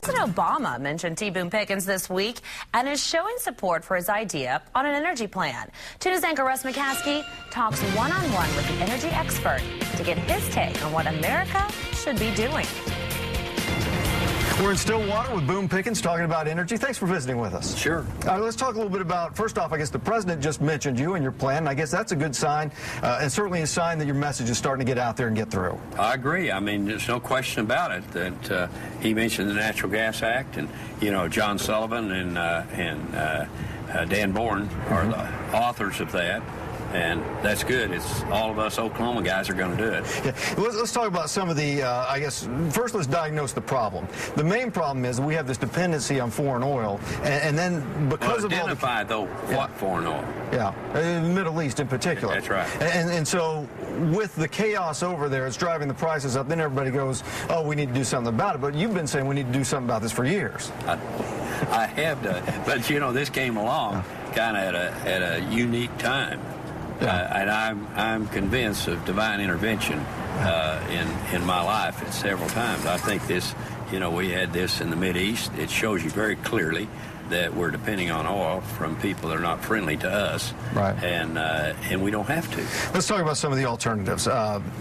President Obama mentioned Boone Pickens this week and is showing support for his idea on an energy plan. Tune's Anchor Russ McCaskey talks one-on-one with the energy expert to get his take on what America should be doing. We're in Stillwater with Boone Pickens talking about energy. Thanks for visiting with us. Sure. Let's talk a little bit about, first off, I guess the president just mentioned you and your plan. And I guess that's a good sign, and certainly a sign that your message is starting to get out there and get through. I agree. I mean, there's no question about it that he mentioned the Natural Gas Act, and, you know, John Sullivan and Dan Bourne are the authors of that. And that's good. It's all of us Oklahoma guys are going to do it. Yeah. Let's talk about some of the, I guess, first let's diagnose the problem. The main problem is we have this dependency on foreign oil, and then because of all the... Identify, though, what foreign oil. Yeah, in the Middle East in particular. That's right. And so with the chaos over there, it's driving the prices up. Then everybody goes, oh, we need to do something about it. But you've been saying we need to do something about this for years. I have done. But, you know, this came along kind of at a unique time. And I'm convinced of divine intervention in my life at several times. I think this, you know, we had this in the Mideast. It shows you very clearly that we're depending on oil from people that are not friendly to us, right? And we don't have to. Let's talk about some of the alternatives.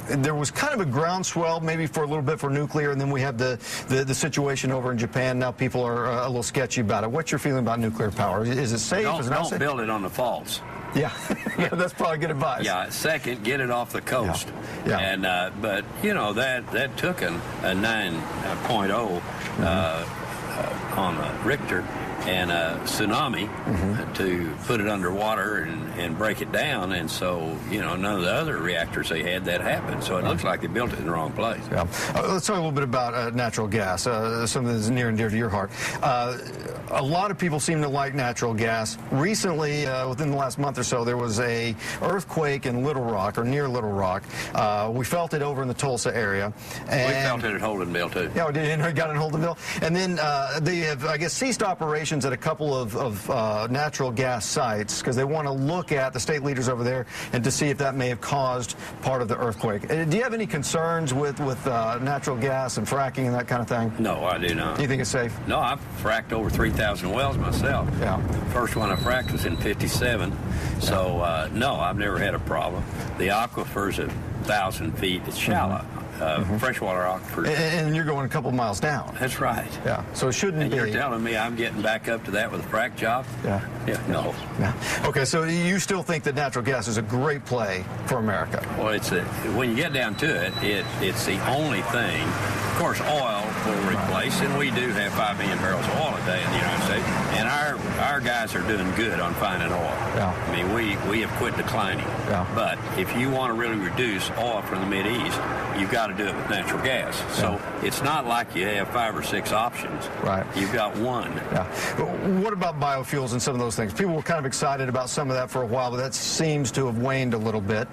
There was kind of a groundswell, maybe for a little bit for nuclear, and then we have the situation over in Japan. Now people are a little sketchy about it. What's your feeling about nuclear power? Is it safe? Don't build it on the faults. Yeah, that's probably good advice. Yeah. Second, get it off the coast. Yeah. And but you know that took a 9.0 on the Richter and a tsunami to put it underwater and break it down. And so, you know, none of the other reactors they had that happened. So it looks like they built it in the wrong place. Yeah. Let's talk a little bit about natural gas, something that's near and dear to your heart. A lot of people seem to like natural gas. Recently, within the last month or so, there was a earthquake in Little Rock, or near Little Rock. We felt it over in the Tulsa area. And we felt it at Holdenville, too. Yeah, we got it in Holdenville. And then they have, I guess, ceased operations at a couple of natural gas sites because they want to look at the state leaders over there and to see if that may have caused part of the earthquake. Do you have any concerns with natural gas and fracking and that kind of thing? No, I do not. You think it's safe? No, I've fracked over 3,000 wells myself. Yeah. The first one I fracked was in '57. So, no, I've never had a problem. The aquifer's 1,000 feet. It's shallow. Freshwater aquifers. And you're going a couple of miles down. That's right. Yeah. So it shouldn't be. You're telling me I'm getting back up to that with a frack job? Yeah. Yeah. No. Yeah. Okay. So you still think that natural gas is a great play for America? Well, when you get down to it, it's the only thing. Of course, oil will replace, and we do have 5 million barrels of oil a day in the United States, and our guys are doing good on finding oil. Yeah. I mean, we have quit declining. Yeah. But if you want to really reduce oil from the Mideast, you've got to do it with natural gas. Yeah. So it's not like you have 5 or 6 options. Right. You've got one. Yeah. What about biofuels and some of those things? People were kind of excited about some of that for a while, but that seems to have waned a little bit.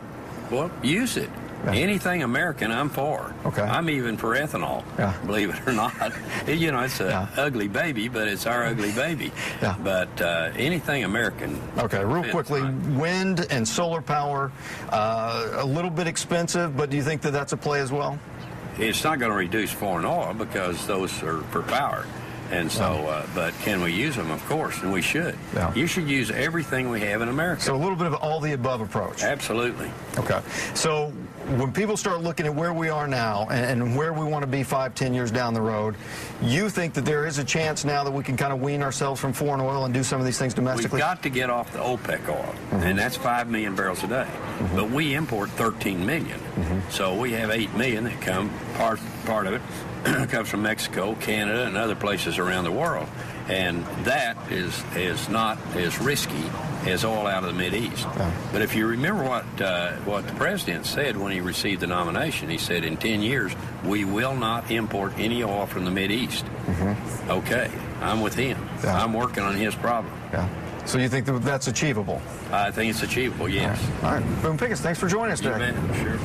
Well, use it. Yeah. Anything American, I'm for. Okay. I'm even for ethanol, believe it or not. You know, it's an ugly baby, but it's our ugly baby. Yeah. But anything American. Okay, real quickly, wind and solar power, a little bit expensive, but do you think that that's a play as well? It's not going to reduce foreign oil because those are for power. And so, but can we use them? Of course, and we should. Yeah. You should use everything we have in America. So a little bit of all the above approach. Absolutely. Okay. So when people start looking at where we are now and where we want to be 5, 10 years down the road, you think that there is a chance now that we can kind of wean ourselves from foreign oil and do some of these things domestically? We've got to get off the OPEC oil, and that's 5 million barrels a day. But we import 13 million. So we have 8 million that come, part of it comes from Mexico, Canada, and other places around the world. And that is not as risky as oil out of the Mideast. But if you remember what the president said when he received the nomination, he said in 10 years, we will not import any oil from the Mideast. Okay, I'm with him. Yeah. I'm working on his problem. Yeah. So you think that that's achievable? I think it's achievable, yes. All right. Boone Pickens, thanks for joining us today. You bet. Sure.